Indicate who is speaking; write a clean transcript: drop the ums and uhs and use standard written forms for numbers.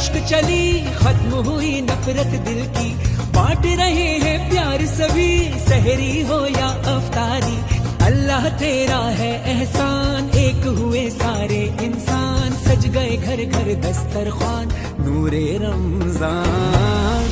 Speaker 1: इश्क चली, खत्म हुई नफरत दिल की, बांट रहे हैं प्यार सभी, सहरी हो या अफ्तारी। अल्लाह तेरा है एहसान, एक हुए सारे इंसान, सज गए घर घर दस्तरखान, नूरे रमजान।